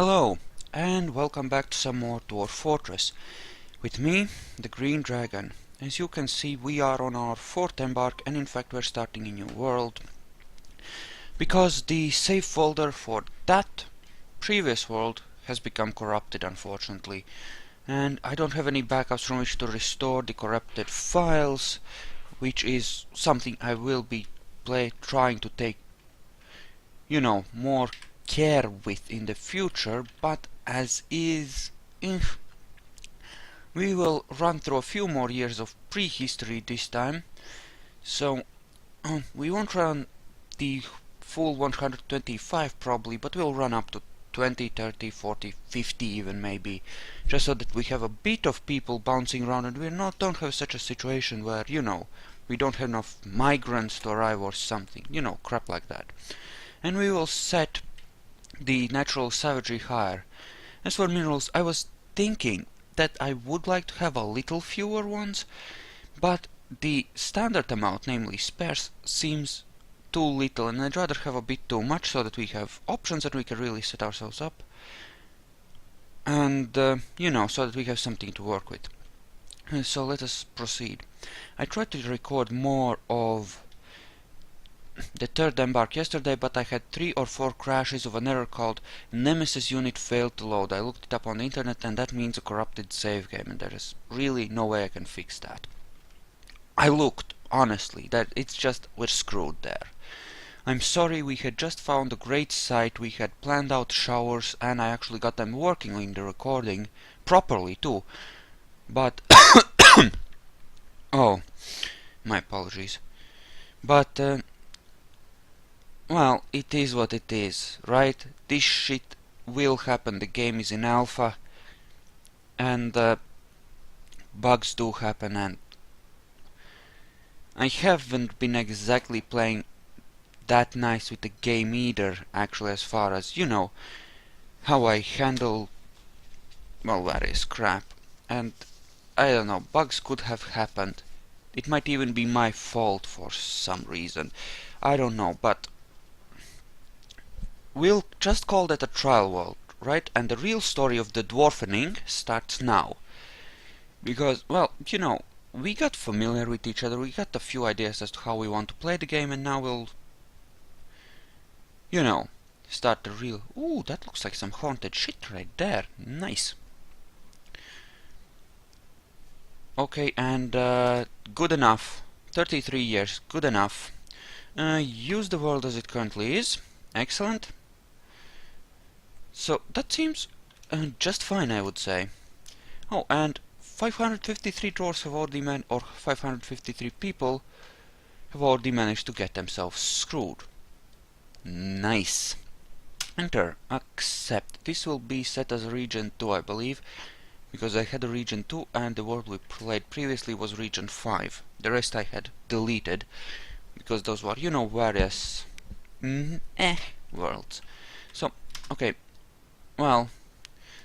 Hello, and welcome back to some more Dwarf Fortress. With me, the Green Dragon. As you can see, we are on our 4th Embark, and in fact we're starting a new world. Because the save folder for that previous world has become corrupted, unfortunately. And I don't have any backups from which to restore the corrupted files, which is something I will be trying to take, more care with in the future, but as is, we will run through a few more years of prehistory this time, so we won't run the full 125 probably, but we'll run up to 20, 30, 40, 50 even maybe, just so that we have a bit of people bouncing around and we don't have such a situation where, we don't have enough migrants to arrive or something, crap like that. And we will set the natural savagery higher. As for minerals, I was thinking that I would like to have a little fewer ones, but the standard amount, namely spares, seems too little, and I'd rather have a bit too much so that we have options that we can really set ourselves up, and so that we have something to work with. So let us proceed. I tried to record more of the 3rd Embark yesterday, but I had 3 or 4 crashes of an error called Nemesis unit failed to load. I looked it up on the internet, and that means a corrupted save game, and there is really no way I can fix that. I looked, honestly, that it's just, we're screwed there. I'm sorry, we had just found a great site, we had planned out showers, and I actually got them working in the recording, properly too, but oh, my apologies. But well, it is what it is, right? This shit will happen. The game is in alpha, and bugs do happen, and I haven't been exactly playing that nice with the game either, actually, as far as, how I handle, well, various crap. And I don't know, bugs could have happened. It might even be my fault for some reason. I don't know, but we'll just call that a trial world, right? And the real story of the dwarfening starts now. Because, well, we got familiar with each other, we got a few ideas as to how we want to play the game, and now we'll, start the real... Ooh, that looks like some haunted shit right there. Nice. Okay, and good enough. 33 years, good enough. Use the world as it currently is. Excellent. So that seems just fine, I would say. Oh, and 553 dwarves have already or 553 people have already managed to get themselves screwed. Nice. Enter. Accept. This will be set as region 2, I believe, because I had a region 2 and the world we played previously was region 5. The rest I had deleted, because those were, various worlds. So, okay. Well,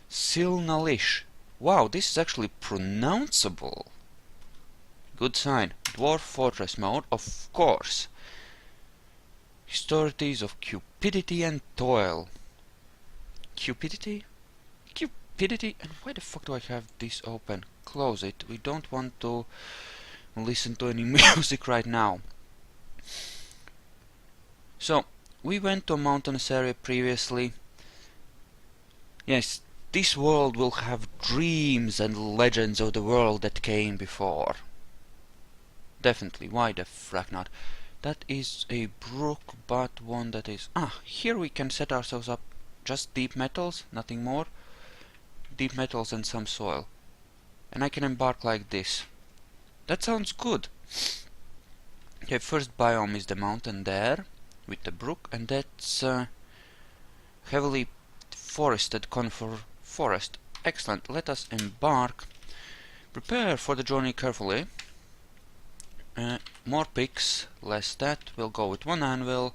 Silnalish. Wow, this is actually pronounceable. Good sign. Dwarf Fortress mode, of course. Historities of cupidity and toil. Cupidity? Cupidity? And why the fuck do I have this open? Close it. We don't want to listen to any music right now. So, we went to a mountainous area previously. Yes, this world will have dreams and legends of the world that came before. Definitely, why the frack not? That is a brook, but one that is... here we can set ourselves up just deep metals, nothing more. Deep metals and some soil. And I can embark like this. That sounds good. Okay, first biome is the mountain there, with the brook, and that's heavily forested conifer forest. Excellent, let us embark. Prepare for the journey carefully. More picks, less that. We'll go with 1 anvil.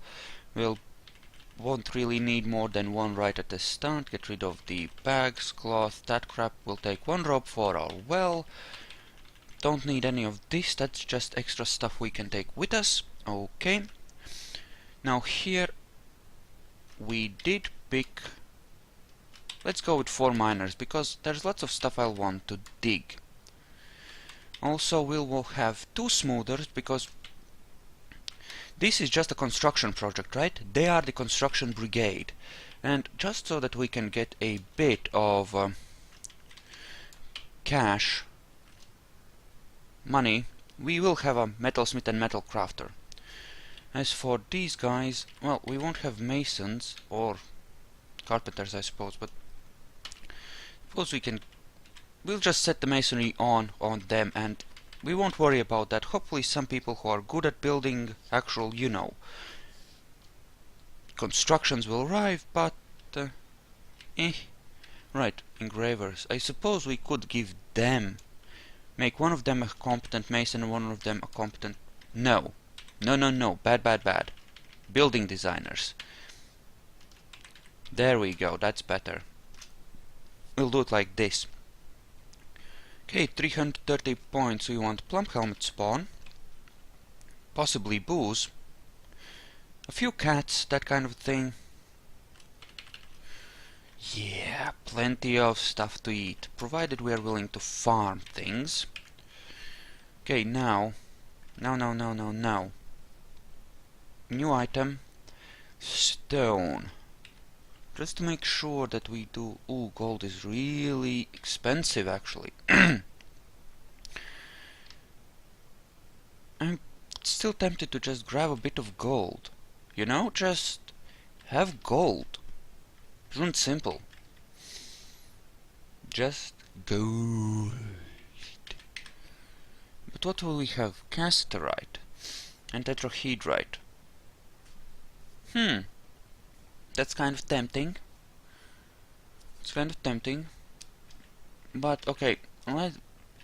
Won't really need more than 1 right at the start. Get rid of the bags, cloth, that crap. We'll take 1 rope for our well. Don't need any of this, that's just extra stuff we can take with us. Okay. Now here we did pick let's go with 4 miners, because there's lots of stuff I'll want to dig. Also, we will have 2 smoothers, because this is just a construction project, right? They are the construction brigade. And just so that we can get a bit of cash, money, we will have a metalsmith and metal crafter. As for these guys, well, we won't have masons or carpenters, I suppose, but suppose we'll just set the masonry on them, and we won't worry about that. Hopefully some people who are good at building actual, you know, constructions will arrive, but right, engravers. I suppose we could give them, make one of them a competent mason and one of them a competent... No. No. Bad. Building designers. There we go, that's better. We'll do it like this. Okay, 330 points. We want plum helmet spawn, possibly booze, a few cats, that kind of thing. Yeah, plenty of stuff to eat, provided we are willing to farm things. Okay, now. New item, stone. Just to make sure that we do... Ooh, gold is really expensive, actually. I'm still tempted to just grab a bit of gold. You know, just have gold. Isn't simple. Just gold. But what will we have? Casterite and tetrahedrite. That's kind of tempting. It's kind of tempting. But okay,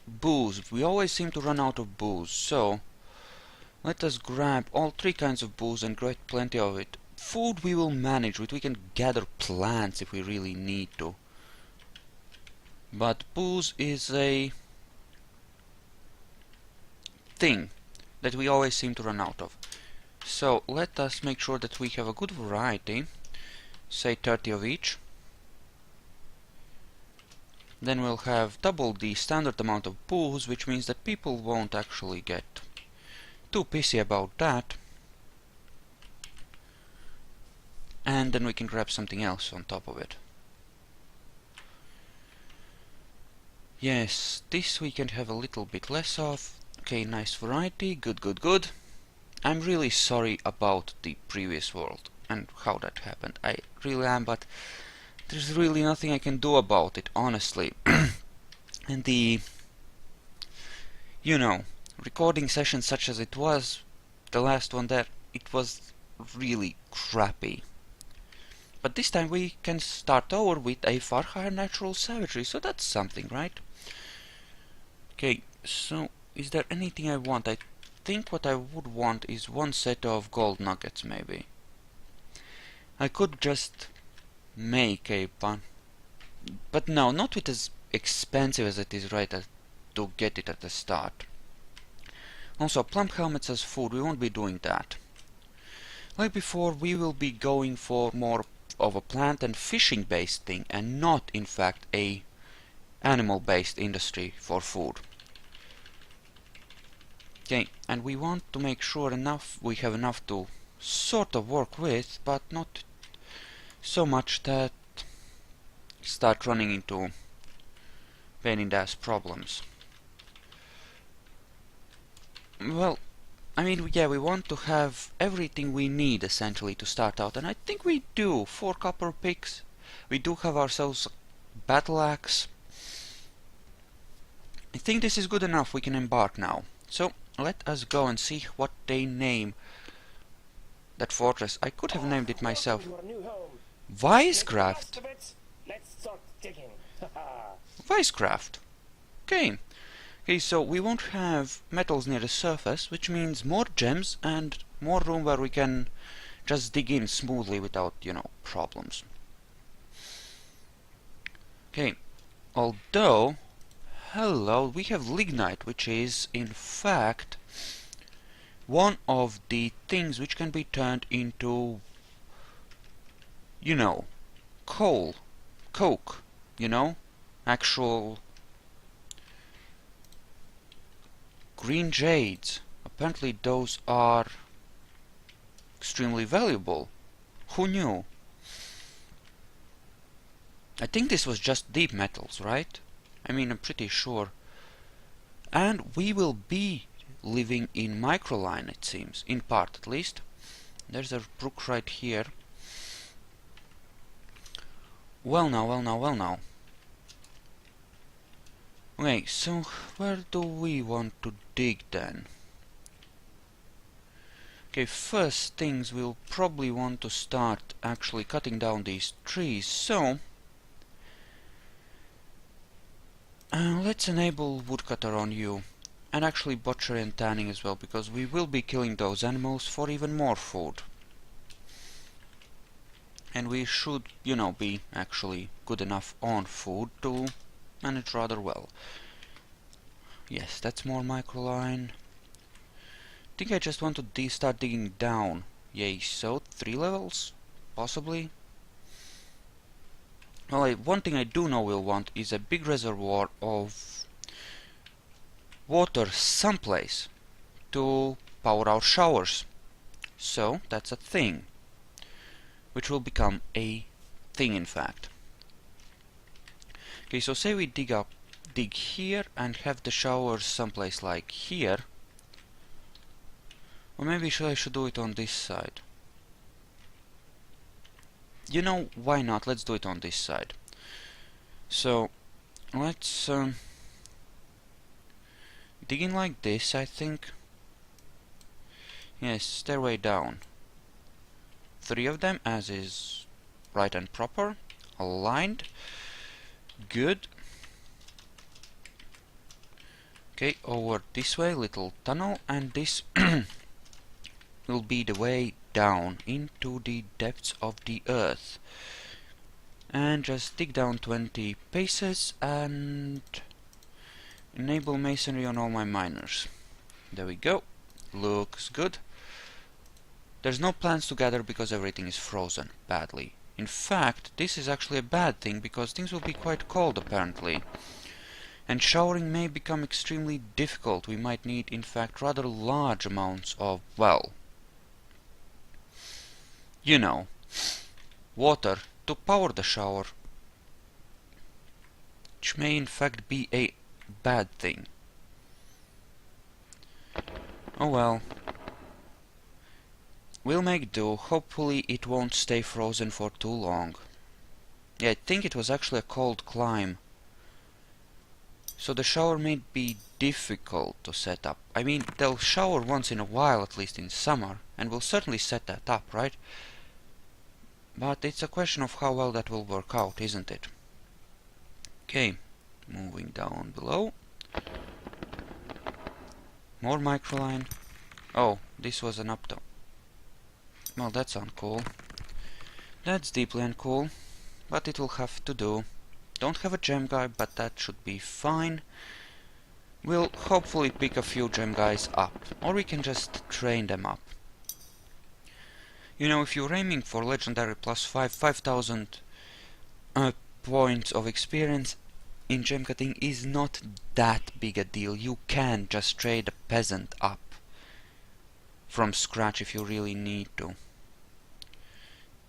booze. We always seem to run out of booze, so let us grab all 3 kinds of booze and get plenty of it. Food we will manage with. We can gather plants if we really need to. But booze is a thing that we always seem to run out of. So let us make sure that we have a good variety. Say 30 of each. Then we'll have double the standard amount of booze, which means that people won't actually get too pissy about that. And then we can grab something else on top of it. Yes, this we can have a little bit less of. Okay, nice variety, good. I'm really sorry about the previous world and how that happened. I really am, but there's really nothing I can do about it, honestly. And the, you know, recording session such as it was, the last one there, it was really crappy. But this time we can start over with a far higher natural savagery, so that's something, right? Okay, so is there anything I want? I think what I would want is 1 set of gold nuggets, maybe. I could just make a one, but no, not with as expensive as it is right to get it at the start. Also, plum helmets as food, we won't be doing that. Like before, we will be going for more of a plant and fishing based thing, and not in fact a animal based industry for food. Okay, and we want to make sure we have enough to sort of work with, but not so much that start running into pain in the ass problems. Well, I mean, yeah, we want to have everything we need essentially to start out, and I think we do. 4 copper picks. We do have ourselves a battle axe. I think this is good enough. We can embark now. So let us go and see what they name that fortress. I could have named it myself. Vicecraft. Vicecraft. Okay. Okay, so we won't have metals near the surface, which means more gems and more room where we can just dig in smoothly without, you know, problems. Okay, although, hello, we have lignite, which is, in fact, one of the things which can be turned into, you know, coal coke, you know, actual green jades. Apparently those are extremely valuable. Who knew? I think this was just deep metals, right? I mean, I'm pretty sure. And we will be living in microline, it seems, in part at least. There's a brook right here. Well now, well now, well now. Okay, so where do we want to dig then? Okay, first things we'll probably want to start actually cutting down these trees, so let's enable woodcutter on you, and actually butchery and tanning as well, because we will be killing those animals for even more food. And we should, you know, be actually good enough on food to manage rather well. Yes, that's more microline. I think I just want to start digging down. Yay, so 3 levels? Possibly? Well, one thing I do know we'll want is a big reservoir of water someplace to power our showers. So, that's a thing. Which will become a thing, in fact. Okay, so say we dig here and have the showers someplace like here. Or maybe I should do it on this side. You know, why not? Let's do it on this side. So, let's dig in like this, I think. Yes, stairway down. 3 of them, as is right and proper. Aligned. Good. Okay, over this way, little tunnel, and this will be the way down into the depths of the earth. And just dig down 20 paces and enable masonry on all my miners. There we go. Looks good. There's no plants to gather because everything is frozen badly. In fact, this is actually a bad thing because things will be quite cold apparently. And showering may become extremely difficult. We might need, in fact, rather large amounts of, well, you know, water to power the shower. Which may, in fact, be a bad thing. Oh well. We'll make do. Hopefully it won't stay frozen for too long. Yeah, I think it was actually a cold climb. So the shower may be difficult to set up. I mean, they'll shower once in a while, at least in summer, and we'll certainly set that up, right? But it's a question of how well that will work out, isn't it? Okay, moving down below. More microline. Oh, this was an uptown. Well, that's uncool. That's deeply uncool, but it will have to do. Don't have a gem guy, but that should be fine. We'll hopefully pick a few gem guys up, or we can just train them up. You know, if you're aiming for legendary plus 5,000 points of experience in gem cutting is not that big a deal. You can just trade a peasant up from scratch if you really need to.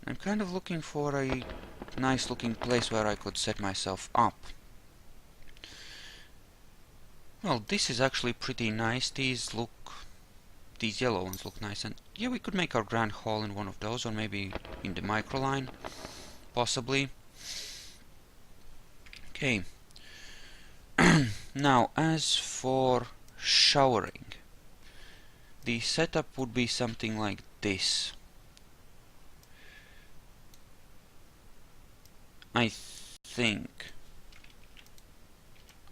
I'm kind of looking for a nice looking place where I could set myself up. Well, this is actually pretty nice. These yellow ones look nice, and yeah, we could make our grand hall in one of those, or maybe in the microline, possibly. Okay. Now, as for showering, the setup would be something like this. I think.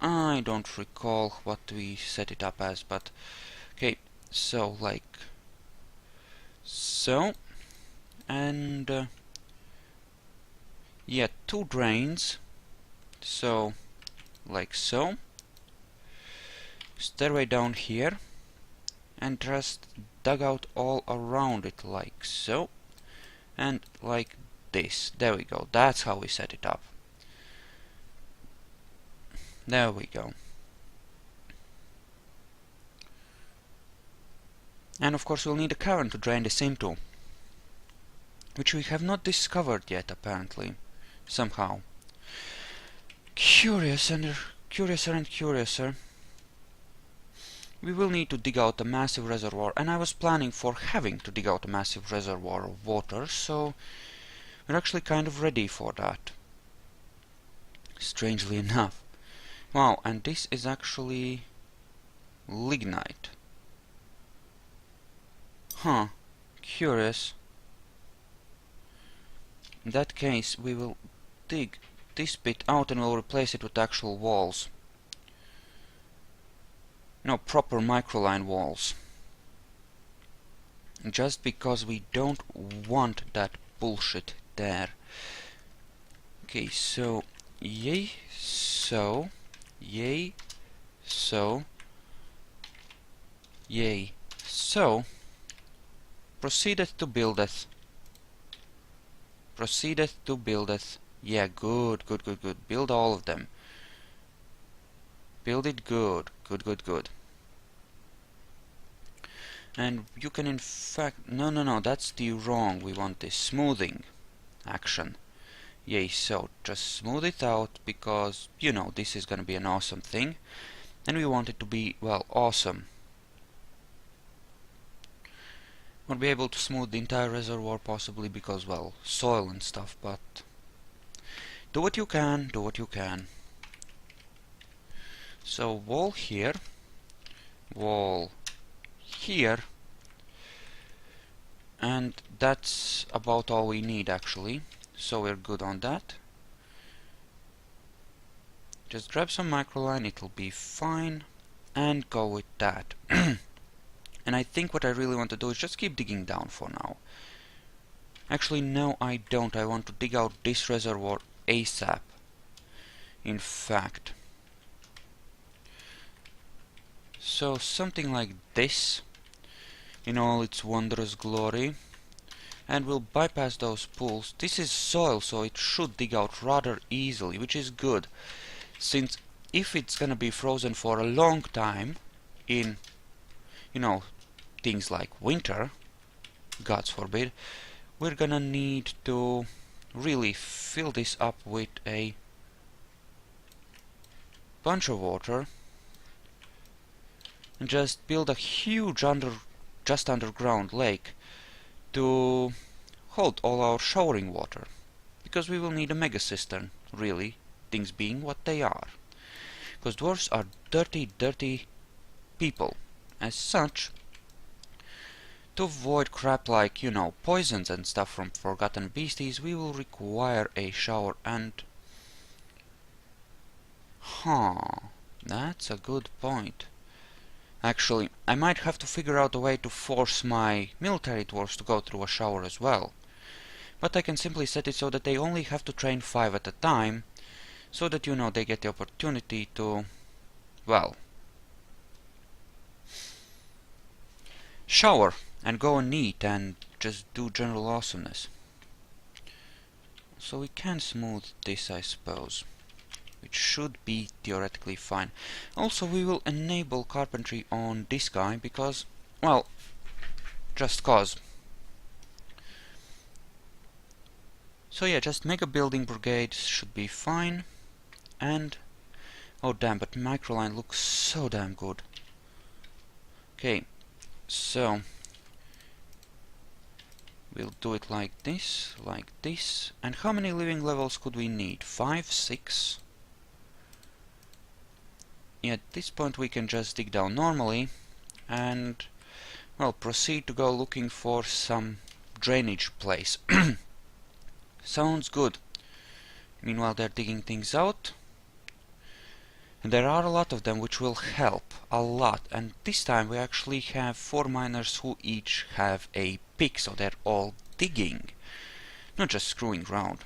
I don't recall what we set it up as, but okay, so like so, and yeah, 2 drains, so like so, stairway down here, and just dug out all around it like so, and like this. There we go. That's how we set it up. There we go. And of course we'll need a cavern to drain this into, which we have not discovered yet, apparently. Somehow. Curiouser and curiouser. We will need to dig out a massive reservoir, and I was planning for having to dig out a massive reservoir of water, so we're actually kind of ready for that. Strangely enough. Wow, and this is actually lignite. Huh, curious. In that case, we will dig this bit out and we'll replace it with actual walls. No, proper microline walls. Just because we don't want that bullshit there. Okay, so, yay, so, yay, so, yay, so, proceedeth to buildeth. Proceedeth to buildeth. Yeah, good, good, good, good. Build all of them. Build it good. Good, good, good. And you can in fact... No, that's the wrong. We want this smoothing action. Yay, so just smooth it out because, you know, this is gonna be an awesome thing. And we want it to be, well, awesome. Won't be able to smooth the entire reservoir possibly because, well, soil and stuff, but do what you can, do what you can. So wall here, wall here, and that's about all we need actually, so we're good on that. Just grab some microline, it'll be fine, and go with that. And I think what I really want to do is just keep digging down for now. Actually, no, I don't. I want to dig out this reservoir ASAP. In fact. So, something like this, in all its wondrous glory. And we'll bypass those pools. This is soil, so it should dig out rather easily, which is good. Since if it's gonna be frozen for a long time, in, you know, things like winter, God forbid, we're gonna need to really fill this up with a bunch of water and just build a huge just underground lake to hold all our showering water, because we will need a mega cistern, really, things being what they are, because dwarves are dirty, dirty people. As such, to avoid crap like, you know, poisons and stuff from forgotten beasties, we will require a shower. And that's a good point. Actually, I might have to figure out a way to force my military dwarves to go through a shower as well. But I can simply set it so that they only have to train 5 at a time, so that, you know, they get the opportunity to, well, shower and go and eat and just do general awesomeness. So we can smooth this, I suppose, which should be theoretically fine. Also, we will enable carpentry on this guy because, well, just cause. So yeah, just mega building brigades should be fine. And, oh damn, but microline looks so damn good. Okay, so we'll do it like this, and how many living levels could we need? 5, 6? Yeah, at this point we can just dig down normally, and, well, proceed to go looking for some drainage place. Sounds good. Meanwhile they're digging things out, and there are a lot of them which will help a lot, and this time we actually have 4 miners who each have a pick, so they're all digging, not just screwing around.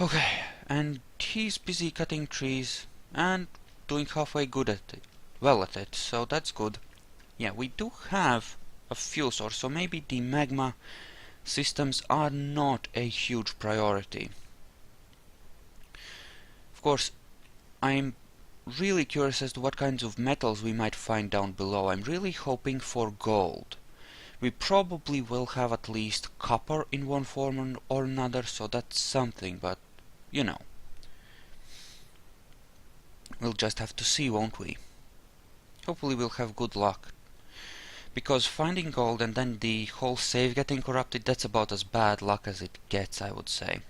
Okay, and he's busy cutting trees and doing halfway good at it, well at it, so that's good. Yeah, we do have a fuel source, so maybe the magma systems are not a huge priority. course, I'm really curious as to what kinds of metals we might find down below. I'm really hoping for gold. We probably will have at least copper in one form or another, so that's something, but, you know. We'll just have to see, won't we? Hopefully we'll have good luck. Because finding gold and then the whole save getting corrupted, that's about as bad luck as it gets, I would say.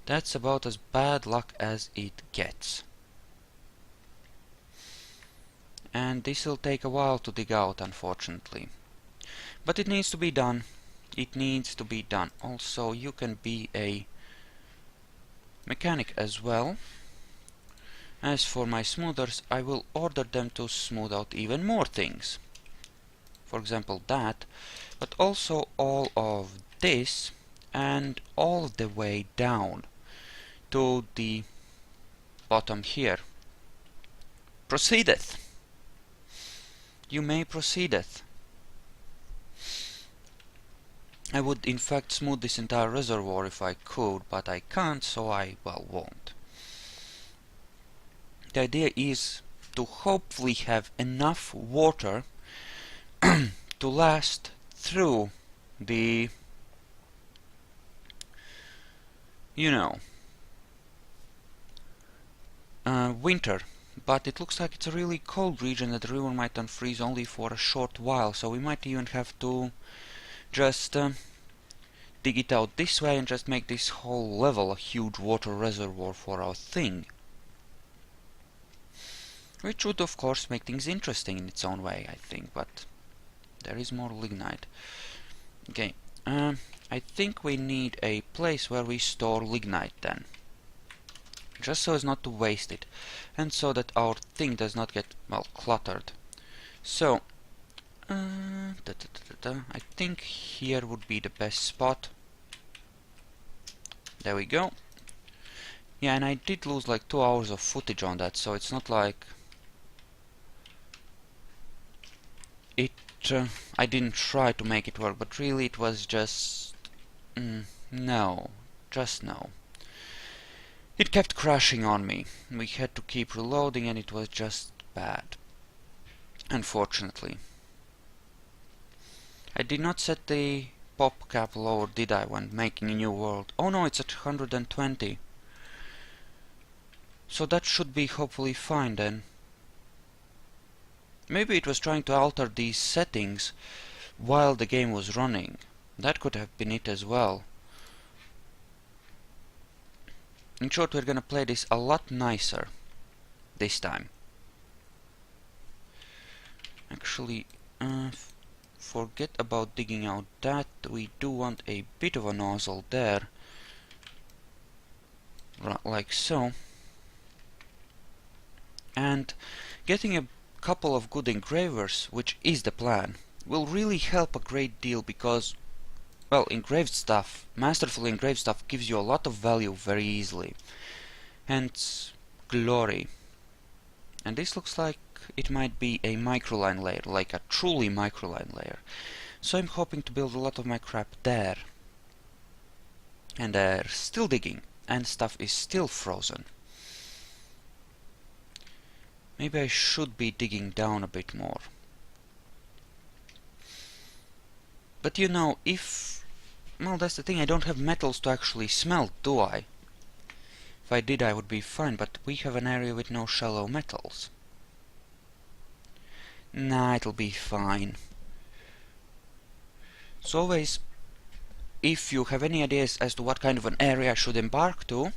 That's about as bad luck as it gets. And this will take a while to dig out, unfortunately. But it needs to be done. It needs to be done. Also, you can be a mechanic as well. As for my smoothers, I will order them to smooth out even more things. For example, that, but also all of this, and all the way down to the bottom here. Proceedeth! You may proceedeth. I would in fact smooth this entire reservoir if I could, but I can't, so I, well, won't. The idea is to hopefully have enough water to last through the, you know, winter. But it looks like it's a really cold region that the river might unfreeze only for a short while, so we might even have to just dig it out this way and just make this whole level a huge water reservoir for our thing. Which would of course make things interesting in its own way, I think, but there is more lignite. Okay, I think we need a place where we store lignite then. Just so as not to waste it, and so that our thing does not get, well, cluttered. So, I think here would be the best spot. There we go. Yeah, and I did lose like 2 hours of footage on that, so it's not like it I didn't try to make it work, but really it was just no, just no. It kept crashing on me. We had to keep reloading and it was just bad, unfortunately. I did not set the pop cap lower, did I, when making a new world? Oh no, it's at 120. So that should be hopefully fine then. Maybe it was trying to alter these settings while the game was running. That could have been it as well. In short, we're gonna play this a lot nicer this time. Actually, forget about digging out that. We do want a bit of a nozzle there. Like so. And getting a couple of good engravers, which is the plan, will really help a great deal because, well, engraved stuff, masterfully engraved stuff, gives you a lot of value very easily. Hence, glory. And this looks like it might be a microline layer, like a truly microline layer. So I'm hoping to build a lot of my crap there. And they're still digging, and stuff is still frozen. Maybe I should be digging down a bit more. But you know, well, that's the thing, I don't have metals to actually smelt, do I? If I did, I would be fine, but we have an area with no shallow metals. Nah, it'll be fine. So always, if you have any ideas as to what kind of an area I should embark to,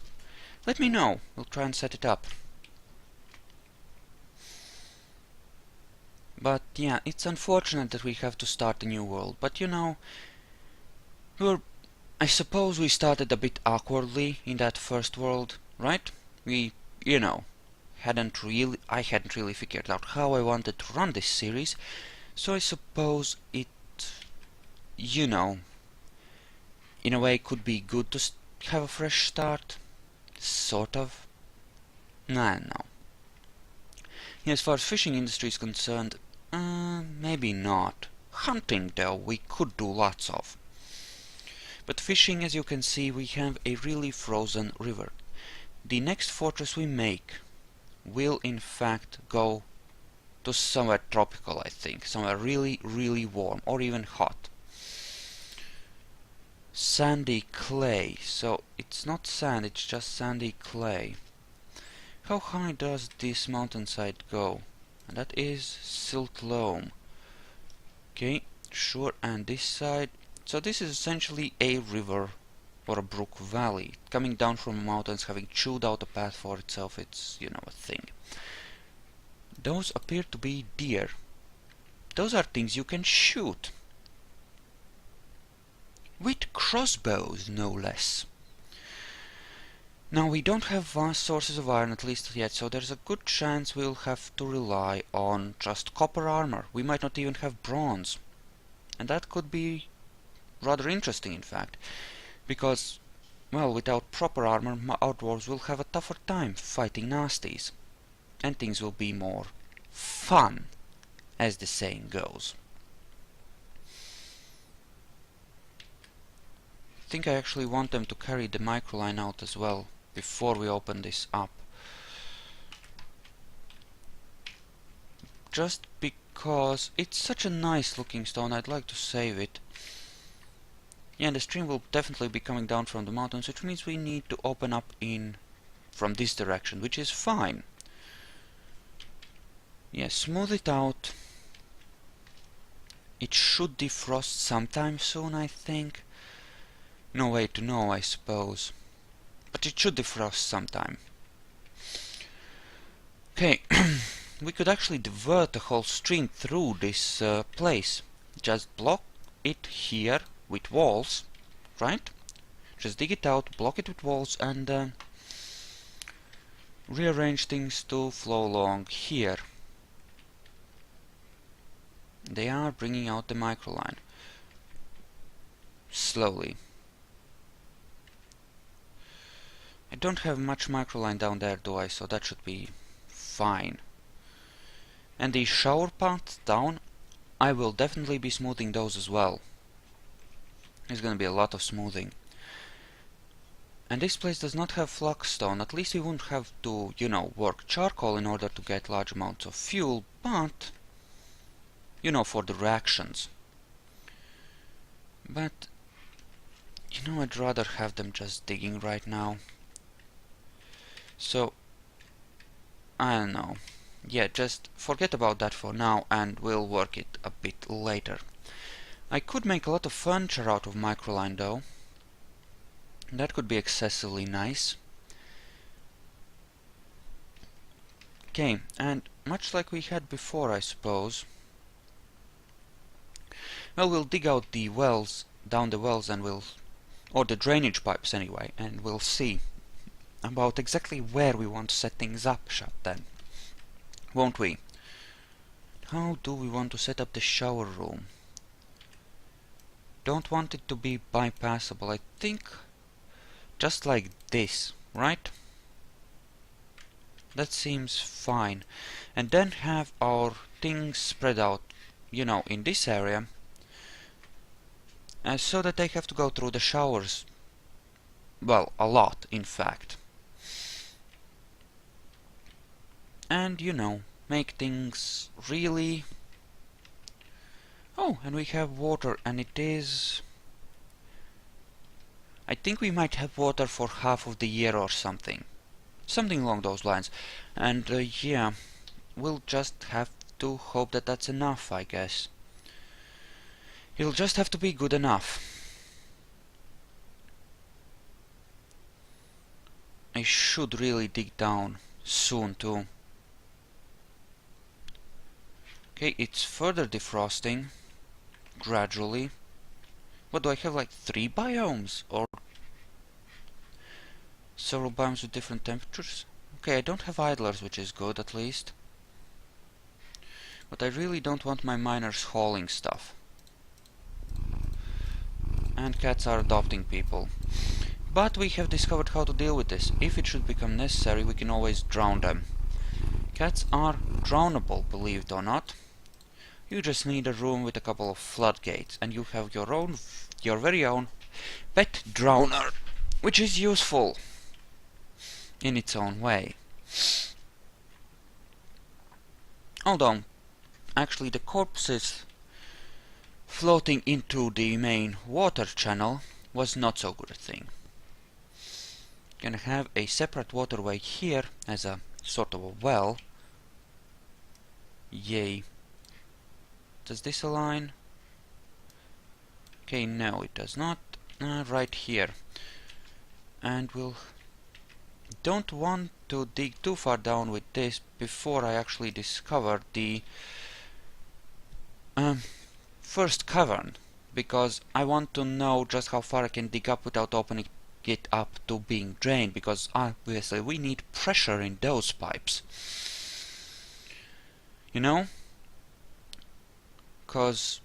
let me know. We'll try and set it up. But yeah, it's unfortunate that we have to start a new world, but you know, I suppose we started a bit awkwardly in that first world, right? We, you know, I hadn't really figured out how I wanted to run this series, so I suppose it, you know, in a way could be good to have a fresh start, sort of. Nah, no. Yeah, as far as fishing industry is concerned, maybe not. Hunting, though, we could do lots of. But fishing, as you can see, we have a really frozen river. the next fortress we make will in fact go to somewhere tropical, I think. Somewhere really, really warm, or even hot. Sandy clay. So it's not sand, it's just sandy clay. How high does this mountainside go? And that is silt loam. Okay, sure, and this side. So this is essentially a river or a brook valley, coming down from the mountains, having chewed out a path for itself. It's, you know, a thing. Those appear to be deer. Those are things you can shoot. With crossbows, no less. Now, we don't have vast sources of iron, at least yet, so there's a good chance we'll have to rely on just copper armor. We might not even have bronze. And that could be rather interesting, in fact. Because, well, without proper armor, our dwarves will have a tougher time fighting nasties. And things will be more fun, as the saying goes. I think I actually want them to carry the microline out as well, before we open this up. Just because it's such a nice looking stone, I'd like to save it. Yeah, and the stream will definitely be coming down from the mountains, which means we need to open up in from this direction, which is fine. Yeah, smooth it out. It should defrost sometime soon, I think. No way to know, I suppose. But it should defrost sometime. Okay, we could actually divert the whole stream through this place. Just block it here with walls, right? Just dig it out, block it with walls, and rearrange things to flow along here. They are bringing out the microline. Slowly. I don't have much microline down there, do I? So that should be fine. And the shower paths down, I will definitely be smoothing those as well. There's gonna be a lot of smoothing. And this place does not have flagstone. At least we won't have to, you know, work charcoal in order to get large amounts of fuel, but, you know, for the reactions. But, you know, I'd rather have them just digging right now. So, I don't know. Yeah, just forget about that for now and we'll work it a bit later. I could make a lot of furniture out of microline though. That could be excessively nice. Okay, and much like we had before, I suppose. Well, we'll dig out the wells, down the wells, and or the drainage pipes anyway, and we'll see about exactly where we want to set things up, then. Won't we? How do we want to set up the shower room? Don't want it to be bypassable. I think just like this, right? That seems fine. And then have our things spread out, you know, in this area, so that they have to go through the showers. Well, a lot, in fact. And, you know, make things really... Oh, and we have water, and it is... I think we might have water for half of the year or something. Something along those lines. And, yeah, we'll just have to hope that that's enough, I guess. It'll just have to be good enough. I should really dig down soon, too. Okay, it's further defrosting. Gradually. What do I have, like 3 biomes? Or several biomes with different temperatures? Okay, I don't have idlers, which is good at least. But I really don't want my miners hauling stuff. And cats are adopting people. But we have discovered how to deal with this. If it should become necessary, we can always drown them. Cats are drownable, believe it or not. You just need a room with a couple of floodgates, and you have your very own pet drowner, which is useful. in its own way. Although, actually the corpses floating into the main water channel was not so good a thing. Gonna have a separate waterway here as a sort of a well. Yay. Does this align? Okay, no it does not. Right here. And we'll... don't want to dig too far down with this before I actually discover the first cavern, because I want to know just how far I can dig up without opening it up to being drained, because obviously we need pressure in those pipes. You know? Because,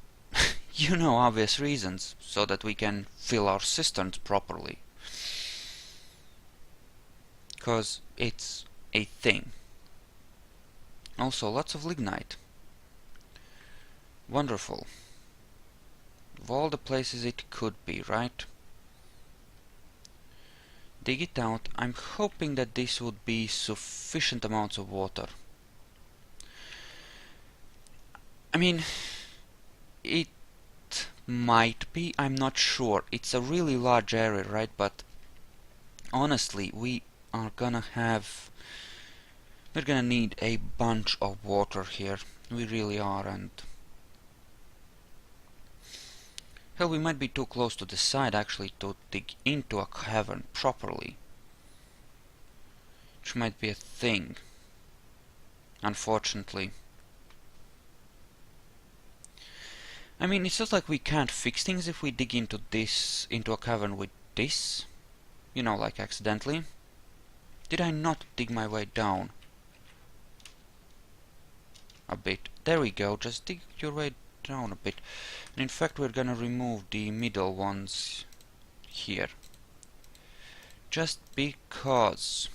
you know, obvious reasons, so that we can fill our cisterns properly. Because it's a thing. Also, lots of lignite. Wonderful. Of all the places it could be, right? Dig it out. I'm hoping that this would be sufficient amounts of water. I mean, it might be, I'm not sure. It's a really large area, right? But honestly, we're gonna need a bunch of water here. We really are, and hell, we might be too close to the side actually to dig into a cavern properly. Which might be a thing, unfortunately. I mean, it's not like we can't fix things if we dig into a cavern with this. You know, like accidentally. Did I not dig my way down? A bit. There we go, just dig your way down a bit. And in fact, we're gonna remove the middle ones here. Just because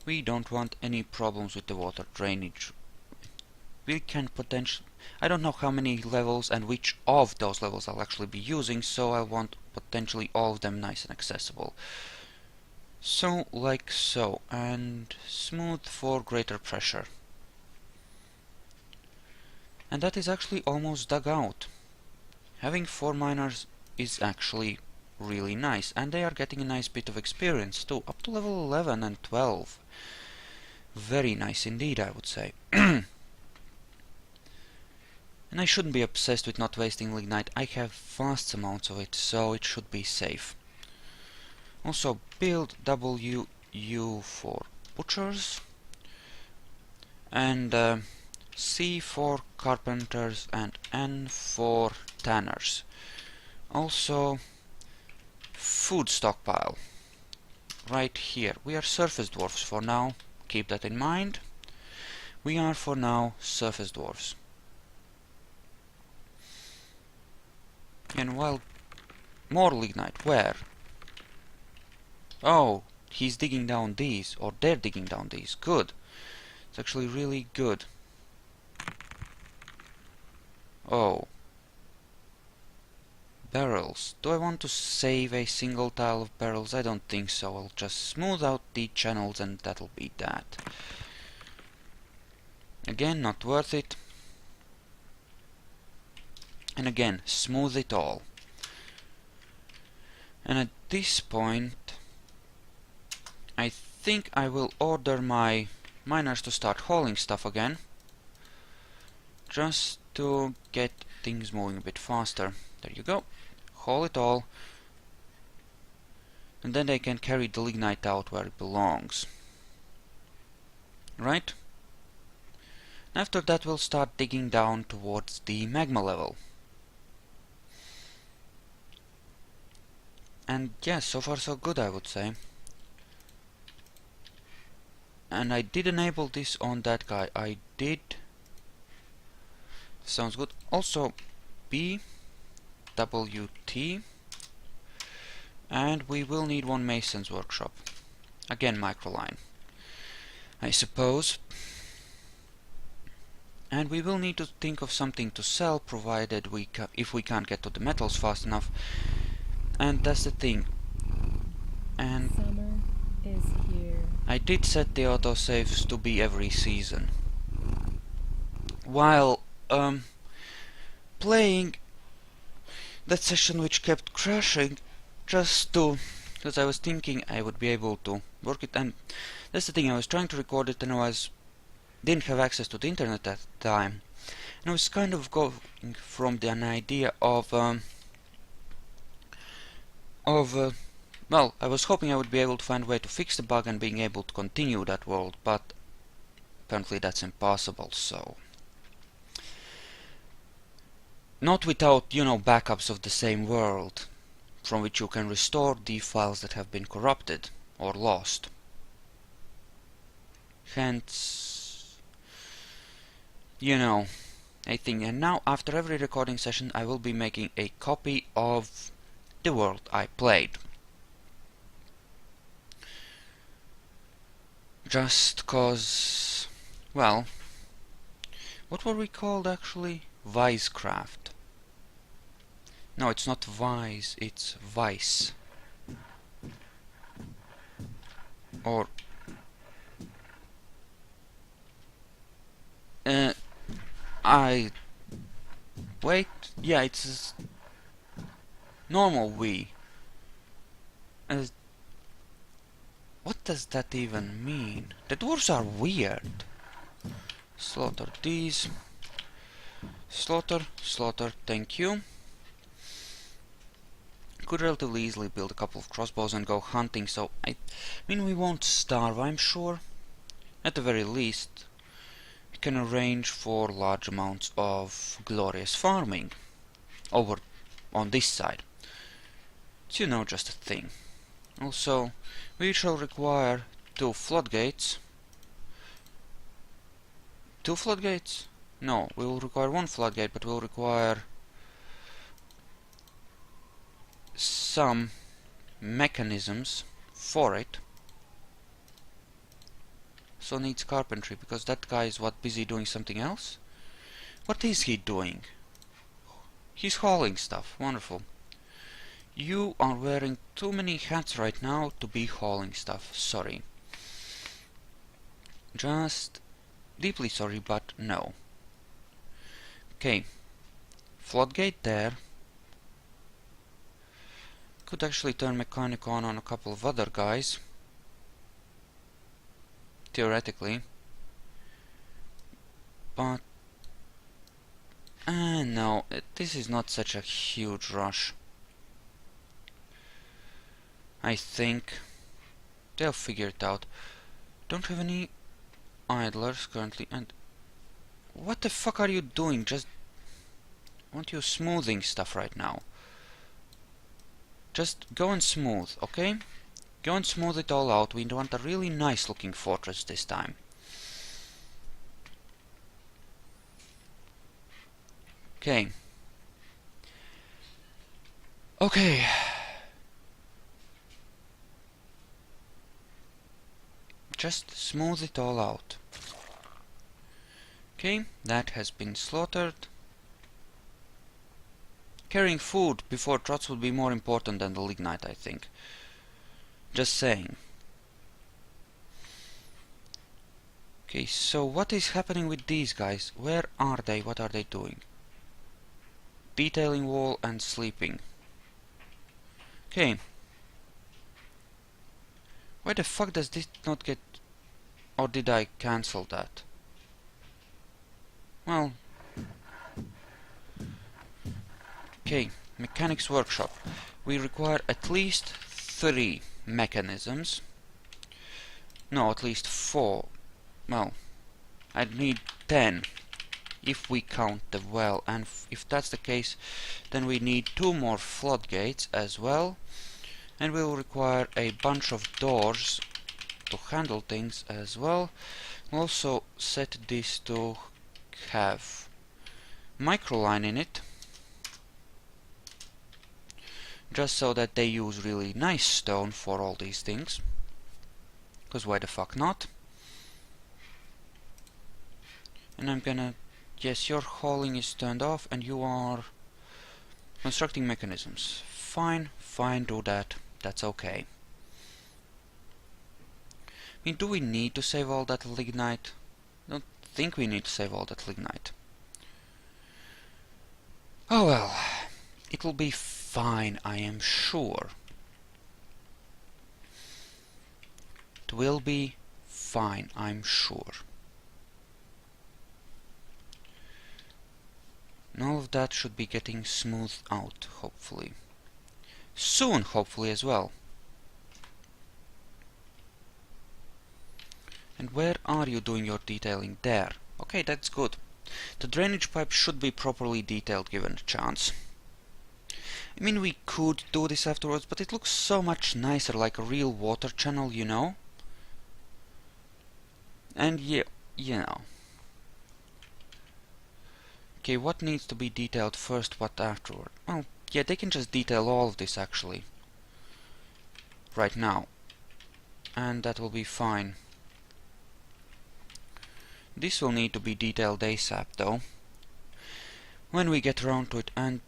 we don't want any problems with the water drainage. We can potentially... I don't know how many levels and which of those levels I'll actually be using, so I want potentially all of them nice and accessible. So, like so, and smooth for greater pressure. And that is actually almost dug out. Having 4 miners is actually really nice, and they are getting a nice bit of experience too, up to level 11 and 12. Very nice indeed, I would say. And I shouldn't be obsessed with not wasting lignite. I have vast amounts of it, so it should be safe. Also, build WU for butchers, and C for carpenters, and N for tanners. Also, food stockpile. Right here. We are surface dwarfs for now. Keep that in mind. We are for now surface dwarfs. And while... more lignite. Where? Oh, he's digging down these. Or they're digging down these. Good. It's actually really good. Oh. Barrels. Do I want to save a single tile of barrels? I don't think so. I'll just smooth out the channels and that'll be that. Again, not worth it. And again, smooth it all. And at this point, I think I will order my miners to start hauling stuff again. Just to get things moving a bit faster. There you go. Haul it all. And then they can carry the lignite out where it belongs. Right? After that we'll start digging down towards the magma level. And yes, so far so good, I would say. And I did enable this on that guy. I did. Sounds good. Also, B, W, T. And we will need one mason's workshop. Again, microline, I suppose. And we will need to think of something to sell, provided if we can't get to the metals fast enough. And that's the thing. And Summer. I did set the autosaves to be every season. While playing that session which kept crashing, just to... because I was thinking I would be able to work it, and that's the thing, I was trying to record it and didn't have access to the internet at the time. And I was kind of going from an idea of well, I was hoping I would be able to find a way to fix the bug and being able to continue that world, but apparently that's impossible, so... Not without, you know, backups of the same world, from which you can restore the files that have been corrupted or lost. Hence, you know, a thing. And now, after every recording session, I will be making a copy of the world I played. Just cause, well, what were we called actually? Vicecraft. No, it's not Vice, it's Vice. Or... Wait, yeah, it's normal V. What does that even mean? The dwarves are weird. Slaughter these. Slaughter, slaughter, thank you. Could relatively easily build a couple of crossbows and go hunting, so I mean we won't starve, I'm sure. At the very least, we can arrange for large amounts of glorious farming over on this side. It's, you know, just a thing. Also, we shall require 2 floodgates. 2 floodgates? No, we will require 1 floodgate, but we'll require some mechanisms for it. So needs carpentry, because that guy is what, busy doing something else? What is he doing? He's hauling stuff. Wonderful. You are wearing too many hats right now to be hauling stuff. Sorry. Just deeply sorry, but no. Okay. Floodgate there. Could actually turn mechanic on a couple of other guys. Theoretically. But... no, this is not such a huge rush. I think they'll figure it out. Don't have any idlers currently, and... What the fuck are you doing? Just... aren't you smoothing stuff right now? Just go and smooth, okay? Go and smooth it all out. We want a really nice looking fortress this time. Okay. Okay. Just smooth it all out. Okay, that has been slaughtered. Carrying food before trots would be more important than the lignite, I think. Just saying. Okay, so what is happening with these guys? Where are they? What are they doing? Detailing wall and sleeping. Okay. Why the fuck does this not get... or did I cancel that? Well... Okay, mechanics workshop. We require at least 3 mechanisms. No, at least 4. Well, I'd need 10 if we count the well, and if that's the case, then we need 2 more floodgates as well, and we'll require a bunch of doors to handle things as well. We'll also set this to have microline in it, just so that they use really nice stone for all these things, because why the fuck not? And I'm gonna... yes, your hauling is turned off and you are constructing mechanisms. Fine, fine, do that. That's okay. mean, do we need to save all that lignite? I don't think we need to save all that lignite. Oh well, it will be fine, I am sure. It will be fine, I'm sure. And all of that should be getting smoothed out, hopefully. Soon, hopefully, as well. And where are you doing your detailing? There. Okay, that's good. The drainage pipe should be properly detailed given a chance. I mean, we could do this afterwards, but it looks so much nicer, like a real water channel, you know? And yeah, you know. Okay, what needs to be detailed first, what afterward? Well, yeah, they can just detail all of this, actually. Right now. And that will be fine. This will need to be detailed ASAP, though. When we get around to it, and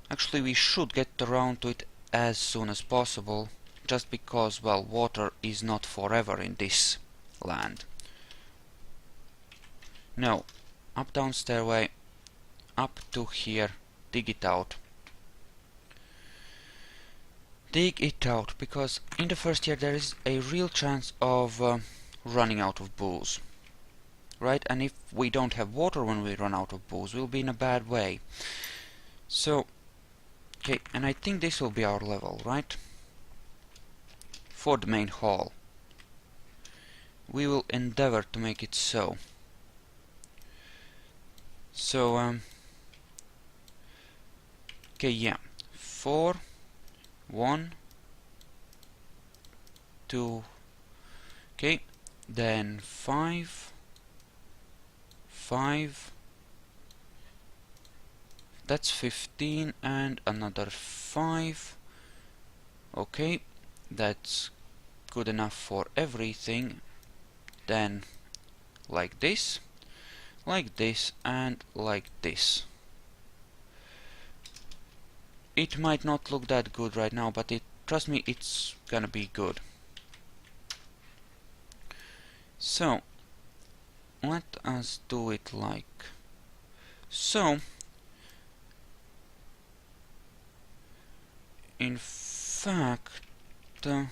actually we should get around to it as soon as possible, just because, well, water is not forever in this land. No. Up-down stairway, up to here, dig it out. Dig it out, because in the first year there is a real chance of running out of booze. Right? And if we don't have water when we run out of booze, we'll be in a bad way. So, okay, and I think this will be our level, right? For the main hall. We will endeavor to make it so. So, okay, yeah. 4, 1, 2, okay, then 5, 5, that's 15, and another 5. Okay, that's good enough for everything. Then like this, and like this. It might not look that good right now, but trust me, it's gonna be good. So, let us do it like so. In fact, I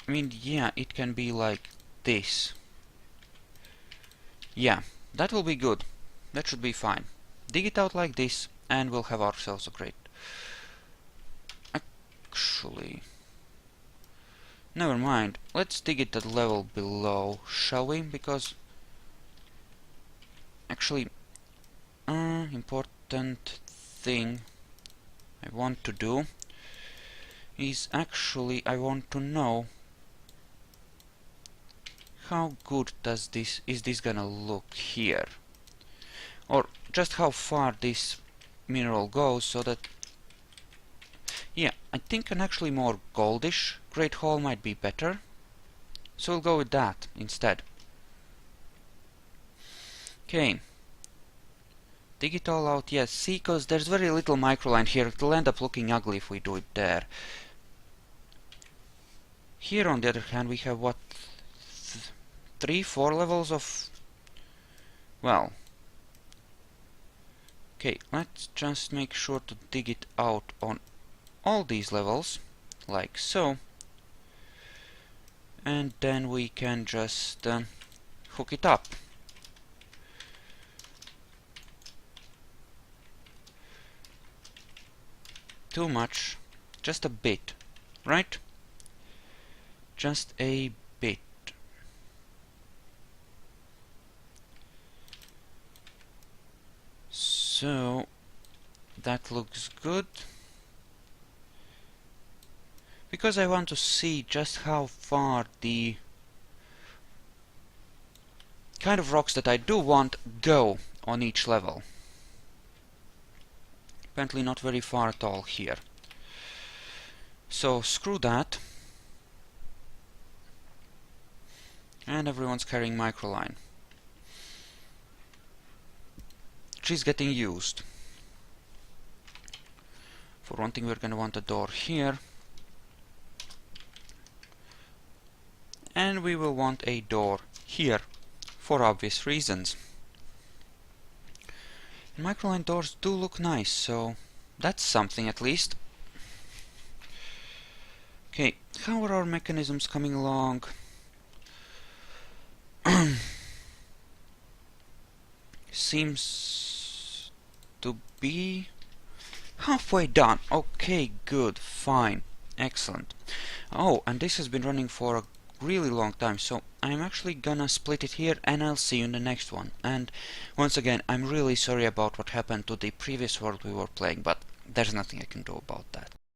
mean, yeah, it can be like this. Yeah, that will be good. That should be fine. Dig it out like this, and we'll have ourselves a grate. Actually, never mind. Let's dig it at level below, shall we? Because actually, important thing I want to do is actually I want to know how good is this gonna look here, or just how far this mineral goes, so that, yeah, I think an actually more goldish Great Hall might be better, so we'll go with that instead. Okay, dig it all out. Yes, see, because there's very little microline here. It'll end up looking ugly if we do it there. Here, on the other hand, we have what, 3, 4 levels of, well, okay, let's just make sure to dig it out on all these levels, like so, and then we can just hook it up. Too much, just a bit, right? Just a bit. So that looks good, because I want to see just how far the kind of rocks that I do want go on each level. Apparently not very far at all here. So screw that. And everyone's carrying microline. She's getting used. For one thing, we're gonna want a door here. And we will want a door here, for obvious reasons. And microline doors do look nice, so that's something at least. Okay, how are our mechanisms coming along? Seems to be halfway done. Okay, good, fine, excellent. Oh, and this has been running for a really long time, so I'm actually gonna split it here, and I'll see you in the next one. And once again, I'm really sorry about what happened to the previous world we were playing, but there's nothing I can do about that.